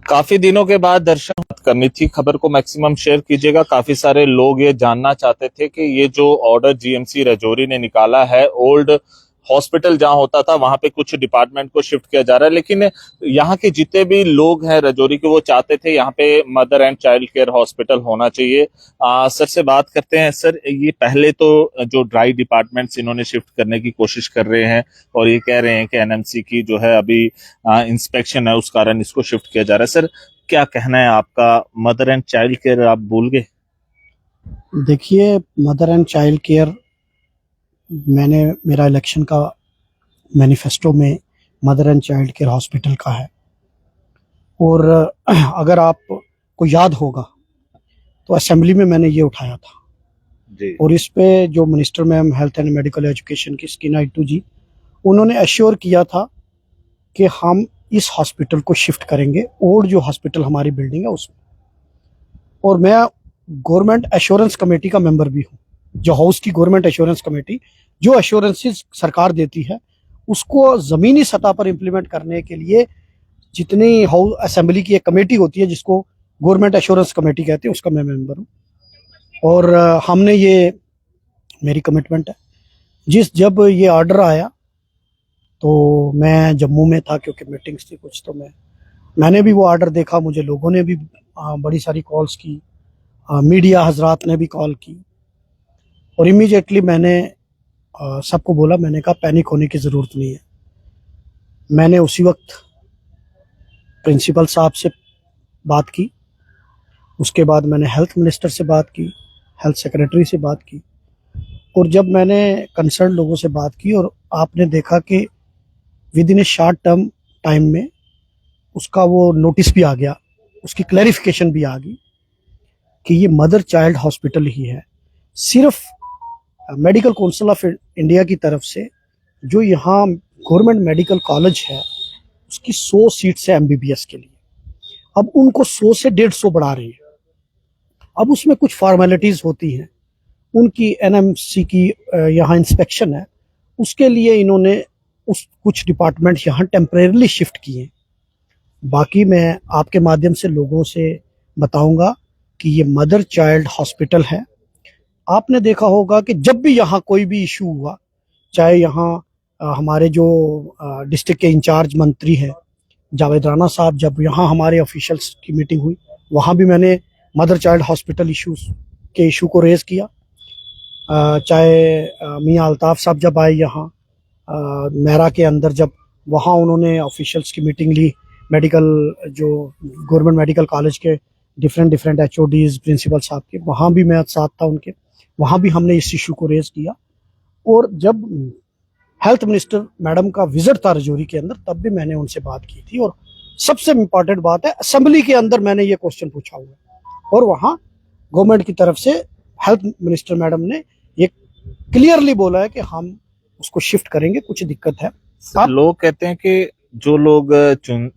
काफी दिनों के बाद दर्शन करनी थी। खबर को मैक्सिमम शेयर कीजिएगा। काफी सारे लोग ये जानना चाहते थे कि ये जो ऑर्डर जीएमसी रजौरी ने निकाला है, ओल्ड हॉस्पिटल जहां होता था वहां पे कुछ डिपार्टमेंट को शिफ्ट किया जा रहा है, लेकिन यहाँ के जितने भी लोग हैं रजौरी के वो चाहते थे यहाँ पे mother and child care hospital होना चाहिए। सर से बात करते हैं। सर, ये पहले तो जो ड्राई डिपार्टमेंट्स इन्होंने शिफ्ट करने की कोशिश कर रहे हैं और ये कह रहे हैं कि एनएमसी की जो है अभी इंस्पेक्शन है, उस कारण इसको शिफ्ट किया जा रहा है। सर, क्या कहना है आपका? मदर एंड चाइल्ड केयर आप भूल गए? देखिए, मदर एंड चाइल्ड केयर मेरा इलेक्शन का मैनिफेस्टो में mother and child care hospital का है। और अगर आपको याद होगा तो असेंबली में मैंने ये उठाया था जी। और इस पे जो minister ma'am health and medical education की स्कीना इट्टू जी, उन्होंने एश्योर किया था कि हम इस हॉस्पिटल को शिफ्ट करेंगे, ओल्ड जो हॉस्पिटल हमारी बिल्डिंग है उसमें। और मैं गवर्नमेंट एश्योरेंस कमेटी का मेंबर भी हूँ। जो हाउस की गवर्नमेंट एश्योरेंस कमेटी जो एश्योरेंसेस सरकार देती है उसको ज़मीनी सतह पर इम्प्लीमेंट करने के लिए जितनी हाउस असेंबली की एक कमेटी होती है जिसको गवर्नमेंट एश्योरेंस कमेटी कहते हैं, उसका मैं मेंबर हूँ। और हमने ये मेरी कमिटमेंट है। जब ये ऑर्डर आया तो मैं जम्मू में था क्योंकि मीटिंग्स थी कुछ, तो मैंने भी वो ऑर्डर देखा। मुझे लोगों ने भी बड़ी सारी कॉल्स की, मीडिया हजरात ने भी कॉल की और इमीडिएटली मैंने सबको बोला, मैंने कहा पैनिक होने की ज़रूरत नहीं है। मैंने उसी वक्त प्रिंसिपल साहब से बात की, उसके बाद मैंने हेल्थ मिनिस्टर से बात की, हेल्थ सेक्रेटरी से बात की। और जब मैंने कंसर्न लोगों से बात की और आपने देखा कि with in A short term time में उसका वो नोटिस भी आ गया, उसकी क्लैरिफिकेशन भी आ गई कि ये मदर चाइल्ड हॉस्पिटल ही है। सिर्फ मेडिकल काउंसिल ऑफ इंडिया की तरफ से जो यहाँ गवर्नमेंट मेडिकल कॉलेज है उसकी 100 सीट्स है एमबीबीएस के लिए, अब उनको 100 से 150 बढ़ा रही है। अब उसमें कुछ फॉर्मेलिटीज होती हैं, उनकी एनएमसी की यहाँ इंस्पेक्शन है, उसके लिए इन्होंने कुछ डिपार्टमेंट यहाँ टेम्परेरली शिफ्ट किए। बाकी मैं आपके माध्यम से लोगों से बताऊंगा कि ये मदर चाइल्ड हॉस्पिटल है। आपने देखा होगा कि जब भी यहाँ कोई भी इशू हुआ, चाहे यहाँ हमारे जो डिस्ट्रिक्ट के इंचार्ज मंत्री हैं जावेद राणा साहब, जब यहाँ हमारे ऑफिशियल्स की मीटिंग हुई वहाँ भी मैंने मदर चाइल्ड हॉस्पिटल इशू को रेज किया। चाहे मियाँ अल्ताफ़ साहब जब आए यहाँ मेरा के अंदर, जब वहाँ उन्होंने ऑफिशियल्स की मीटिंग ली, मेडिकल जो गवर्नमेंट मेडिकल कॉलेज के डिफरेंट एचओडीज प्रिंसिपल साहब के, वहाँ भी मैं साथ था उनके, वहाँ भी हमने इस इशू को रेज किया। और जब हेल्थ मिनिस्टर मैडम का विजिट था रजौरी के अंदर, तब भी मैंने उनसे बात की थी। और सबसे इम्पॉर्टेंट बात है, असेंबली के अंदर मैंने ये क्वेश्चन पूछा हुआ है और वहाँ गवर्नमेंट की तरफ से हेल्थ मिनिस्टर मैडम ने ये क्लियरली बोला है कि हम उसको शिफ्ट करेंगे, कुछ दिक्कत है। लोग कहते हैं कि जो लोग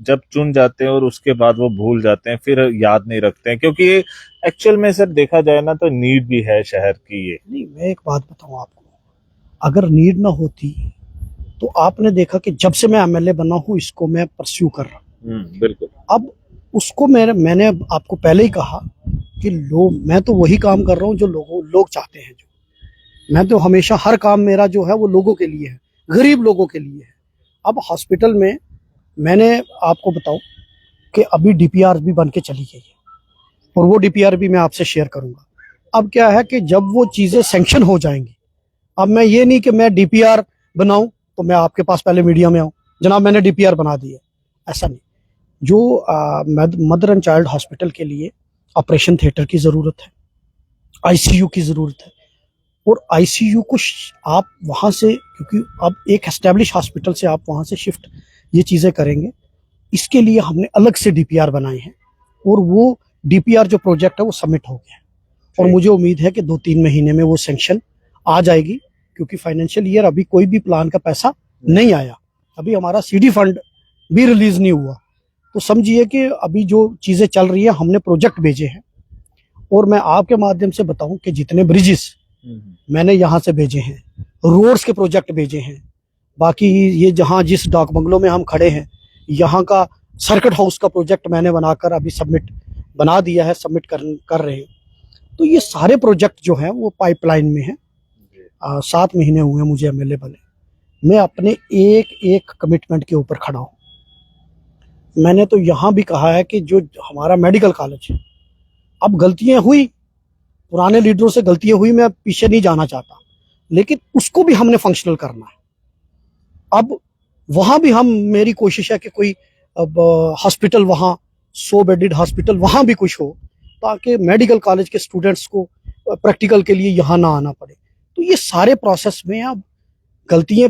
जब चुन जाते हैं और उसके बाद वो भूल जाते हैं, फिर याद नहीं रखते हैं, क्योंकि एक्चुअल में सर देखा जाए ना तो नीड भी है शहर की। ये नहीं, मैं एक बात बताऊं आपको, अगर नीड ना होती तो आपने देखा कि जब से मैं एमएलए बना हूं इसको मैं परस्यू कर रहा हूं। बिल्कुल। अब उसको मैंने आपको पहले ही कहा कि मैं तो वही काम कर रहा हूं जो लोग चाहते हैं। जो मैं तो हमेशा हर काम मेरा जो है वो लोगों के लिए है, गरीब लोगों के लिए है। अब हॉस्पिटल में मैंने आपको बताऊं कि अभी डीपीआर भी बन के चली गई है और वो डीपीआर भी मैं आपसे शेयर करूंगा। अब क्या है कि जब वो चीज़ें सैंक्शन हो जाएंगी, अब मैं ये नहीं कि मैं डीपीआर बनाऊं तो मैं आपके पास पहले मीडिया में आऊं, जनाब मैंने डीपीआर बना दी है, ऐसा नहीं। जो मदर एंड चाइल्ड हॉस्पिटल के लिए ऑपरेशन थिएटर की ज़रूरत है, आईसीयू की ज़रूरत है। और आईसीयू को आप वहाँ से, क्योंकि अब एक एस्टेब्लिश हॉस्पिटल से आप वहाँ से शिफ्ट ये चीज़ें करेंगे, इसके लिए हमने अलग से डीपीआर बनाए हैं और वो डीपीआर जो प्रोजेक्ट है वो सबमिट हो गया है। और मुझे उम्मीद है कि 2-3 महीने में वो सैंक्शन आ जाएगी, क्योंकि फाइनेंशियल ईयर अभी कोई भी प्लान का पैसा नहीं आया, अभी हमारा सीडी फंड भी रिलीज नहीं हुआ। तो समझिए कि अभी जो चीज़ें चल रही है, हमने प्रोजेक्ट भेजे हैं। और मैं आपके माध्यम से बताऊं कि जितने ब्रिजेस मैंने यहाँ से भेजे हैं, रोड्स के प्रोजेक्ट भेजे हैं, बाकी ये जहाँ जिस डाक बंगलों में हम खड़े हैं यहाँ का सर्किट हाउस का प्रोजेक्ट मैंने बनाकर अभी बना दिया है, सबमिट कर रहे हैं। तो ये सारे प्रोजेक्ट जो हैं वो पाइपलाइन में हैं। 7 महीने हुए मुझे एमएलए बने, मैं अपने एक एक कमिटमेंट के ऊपर खड़ा हूँ। मैंने तो यहाँ भी कहा है कि जो हमारा मेडिकल कॉलेज है, अब गलतियां हुई, पुराने लीडरों से गलतियां हुई, मैं पीछे नहीं जाना चाहता, लेकिन उसको भी हमने फंक्शनल करना है। अब वहां भी मेरी कोशिश है कि कोई अब हॉस्पिटल वहां 100 बेडेड हॉस्पिटल वहां भी कुछ हो, ताकि मेडिकल कॉलेज के स्टूडेंट्स को प्रैक्टिकल के लिए यहाँ ना आना पड़े। तो ये सारे प्रोसेस में अब गलतियां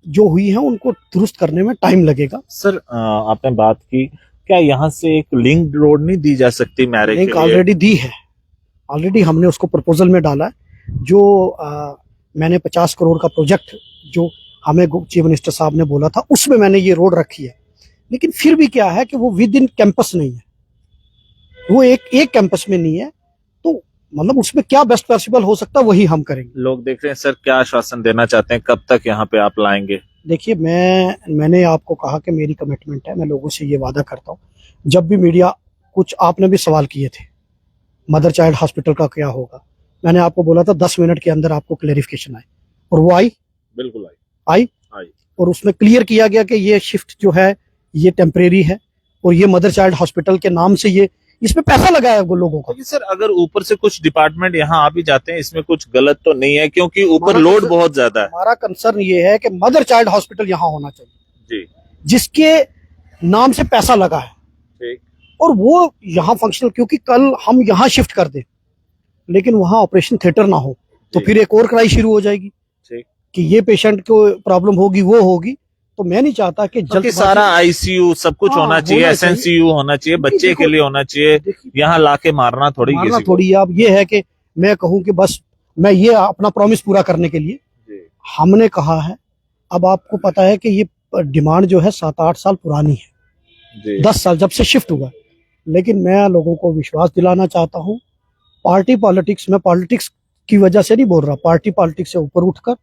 जो हुई हैं उनको दुरुस्त करने में टाइम लगेगा। सर आपने बात की, क्या यहाँ से एक लिंक रोड नहीं दी जा सकती मैरे के लिंक लिए? ऑलरेडी दी है, ऑलरेडी हमने उसको प्रपोजल में डाला है। जो मैंने 50 करोड़ का प्रोजेक्ट जो हमें चीफ मिनिस्टर साहब ने बोला था, उसमें मैंने ये रोड रखी है। लेकिन फिर भी क्या है कि वो विद इन कैंपस नहीं है, वो एक कैंपस में नहीं है, तो मतलब उसमें क्या बेस्ट पॉसिबल हो सकता है वही हम करेंगे। लोग देख रहे हैं सर, क्या आश्वासन देना चाहते हैं, कब तक यहाँ पे आप लाएंगे? देखिए, मैंने आपको कहा कि मेरी कमिटमेंट है, मैं लोगों से ये वादा करता हूँ। जब भी मीडिया, कुछ आपने भी सवाल किए थे मदर चाइल्ड हॉस्पिटल का क्या होगा, मैंने आपको बोला था 10 मिनट के अंदर आपको क्लेरिफिकेशन आए, और वो आई। बिल्कुल आई। और उसमें क्लियर किया गया कि ये शिफ्ट जो है ये टेम्परेरी है, और ये मदर चाइल्ड हॉस्पिटल के नाम से ये इसमें पैसा लगा है वो लोगों का। सर अगर ऊपर से कुछ डिपार्टमेंट यहाँ आ भी जाते हैं, इसमें कुछ गलत तो नहीं है, क्योंकि ऊपर हमारा लोड बहुत ज्यादा है। हमारा कंसर्न ये है कि मदर चाइल्ड हॉस्पिटल यहाँ होना चाहिए जी, जिसके नाम से पैसा लगा है, ठीक। और वो यहाँ फंक्शनल, क्योंकि कल हम यहाँ शिफ्ट कर दें लेकिन वहाँ ऑपरेशन थिएटर ना हो, तो जी। फिर एक और क्राई शुरू हो जाएगी ठीक। कि ये पेशेंट को प्रॉब्लम होगी, वो होगी। तो मैं नहीं चाहता कि क्योंकि सारा आईसीयू सब कुछ हाँ, होना चाहिए, होना चाहिए। एसएनसीयू होना चाहिए, क्योंकि बच्चे के देखो, लिए होना चाहिए। यहाँ लाके मारना थोड़ी किसी को। थोड़ी अब ये है कि मैं कहूँ कि बस मैं ये अपना प्रॉमिस पूरा करने के लिए जी। हमने कहा है। अब आपको पता है कि ये डिमांड जो है 7-8 साल पुरानी है, जी। 10 साल जब से शिफ्ट हुआ, लेकिन मैं लोगों को विश्वास दिलाना चाहता हूँ। पार्टी पॉलिटिक्स, मैं पॉलिटिक्स की वजह से नहीं बोल रहा, पार्टी पॉलिटिक्स से ऊपर उठकर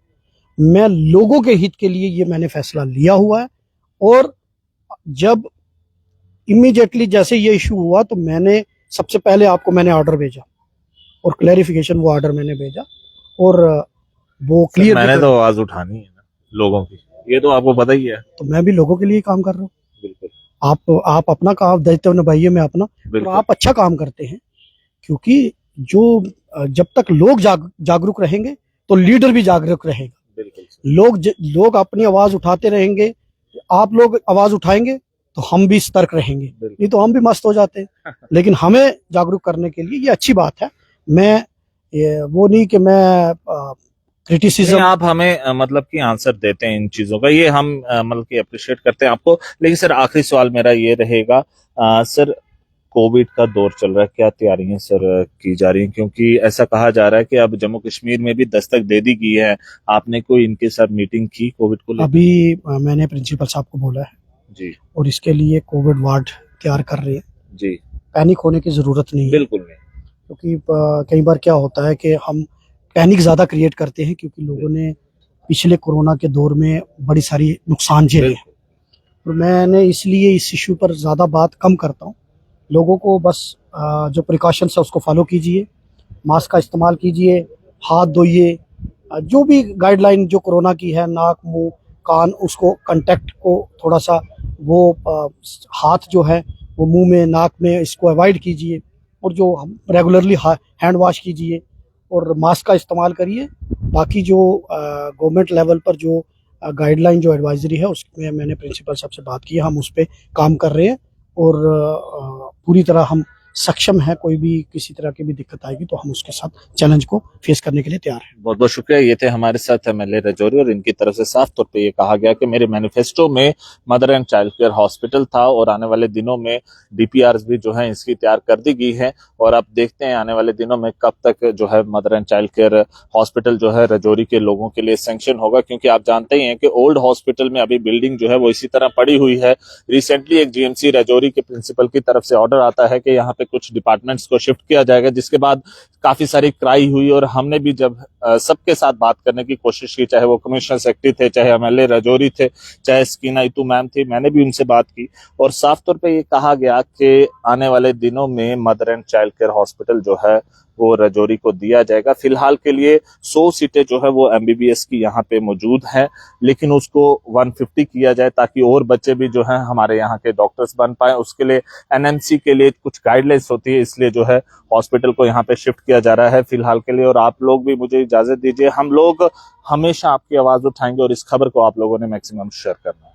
मैं लोगों के हित के लिए ये मैंने फैसला लिया हुआ है। और जब इमीडिएटली जैसे ये इशू हुआ तो मैंने सबसे पहले आपको मैंने ऑर्डर भेजा, और क्लैरिफिकेशन वो ऑर्डर मैंने भेजा, और वो क्लियर। मैंने तो आवाज उठानी है ना लोगों की, ये तो आपको पता ही है। तो मैं भी लोगों के लिए काम कर रहा हूँ। बिल्कुल। आप अपना काम दायित्व निभाइए, मैं अपना। और आप अच्छा काम करते हैं, क्योंकि जो जब तक लोग जागरूक रहेंगे तो लीडर भी जागरूक रहेगा। बिल्कुल। लोग अपनी आवाज उठाते रहेंगे, आप लोग आवाज उठाएंगे तो हम भी सतर्क रहेंगे, नहीं तो हम भी मस्त हो जाते हैं। लेकिन हमें जागरूक करने के लिए ये अच्छी बात है। मैं वो नहीं कि मैं क्रिटिसिज्म, आप हमें मतलब कि आंसर देते हैं इन चीजों का, ये हम मतलब कि अप्रिशिएट करते हैं आपको। लेकिन सर आखिरी सवाल मेरा ये रहेगा, सर कोविड का दौर चल रहा है, क्या तैयारियां सर की जा रही हैं? क्योंकि ऐसा कहा जा रहा है कि अब जम्मू कश्मीर में भी दस्तक दे दी गई है। आपने कोई इनके साथ मीटिंग की कोविड को लेकर? अभी मैंने प्रिंसिपल साहब को बोला है जी, और इसके लिए कोविड वार्ड तैयार कर रहे हैं जी। पैनिक होने की जरूरत नहीं है, बिल्कुल नहीं, क्योंकि कई बार क्या होता है कि हम पैनिक ज्यादा क्रिएट करते हैं, क्योंकि लोगों ने पिछले कोरोना के दौर में बड़ी सारी नुकसान झेले हैं। और मैंने इसलिए इस इशू पर ज्यादा बात कम करता हूँ। लोगों को बस जो प्रिकॉशंस है उसको फॉलो कीजिए, मास्क का इस्तेमाल कीजिए, हाथ धोइए, जो भी गाइडलाइन जो कोरोना की है, नाक मुंह कान, उसको कांटेक्ट को थोड़ा सा वो हाथ जो है वो मुंह में नाक में इसको अवॉइड कीजिए, और जो हम रेगुलरली हैंड वॉश कीजिए और मास्क का इस्तेमाल करिए। बाकी जो गवर्नमेंट लेवल पर जो गाइडलाइन जो एडवाइजरी है उसमें मैंने प्रिंसिपल साहब से बात की है, हम उस पर काम कर रहे हैं, और पूरी तरह हम सक्षम है। कोई भी किसी तरह की भी दिक्कत आएगी तो हम उसके साथ चैलेंज को फेस करने के लिए तैयार हैं। बहुत बहुत शुक्रिया। ये थे हमारे साथ एमएलए राजौरी, और इनकी तरफ से साफ तौर पे ये कहा गया कि मेरे मैनिफेस्टो में mother and child care hospital था, और आने वाले दिनों में डीपीआर भी जो है इसकी तैयार कर दी गई है। और अब देखते हैं आने वाले दिनों में कब तक जो है mother and child care hospital जो है राजौरी के लोगों के लिए सैंक्शन होगा, क्योंकि आप जानते ही हैं कि ओल्ड हॉस्पिटल में अभी बिल्डिंग जो है वो इसी तरह पड़ी हुई है। रिसेंटली एक जीएमसी राजौरी के प्रिंसिपल की तरफ से ऑर्डर आता है कि यहाँ पे कुछ डिपार्टमेंट्स को शिफ्ट किया जाएगा, जिसके बाद काफी सारी क्राई हुई और हमने भी जब सबके साथ बात करने की कोशिश की, चाहे वो कमिश्नर सेक्रेटरी थे, चाहे एमएलए राजौरी थे, चाहे स्कीना इतू मैम थी, मैंने भी उनसे बात की और साफ तौर पे ये कहा गया कि आने वाले दिनों में mother and child care hospital जो है वो राजौरी को दिया जाएगा। फिलहाल के लिए 100 सीटें जो है वो एमबीबीएस की यहाँ पे मौजूद हैं, लेकिन उसको 150 किया जाए ताकि और बच्चे भी जो हैं हमारे यहाँ के डॉक्टर्स बन पाए। उसके लिए एनएमसी के लिए कुछ गाइडलाइंस होती है, इसलिए जो है हॉस्पिटल को यहाँ पे शिफ्ट किया जा रहा है फिलहाल के लिए। और आप लोग भी मुझे इजाजत दीजिए, हम लोग हमेशा आपकी आवाज उठाएंगे और इस खबर को आप लोगों ने मैक्सिमम शेयर करना है।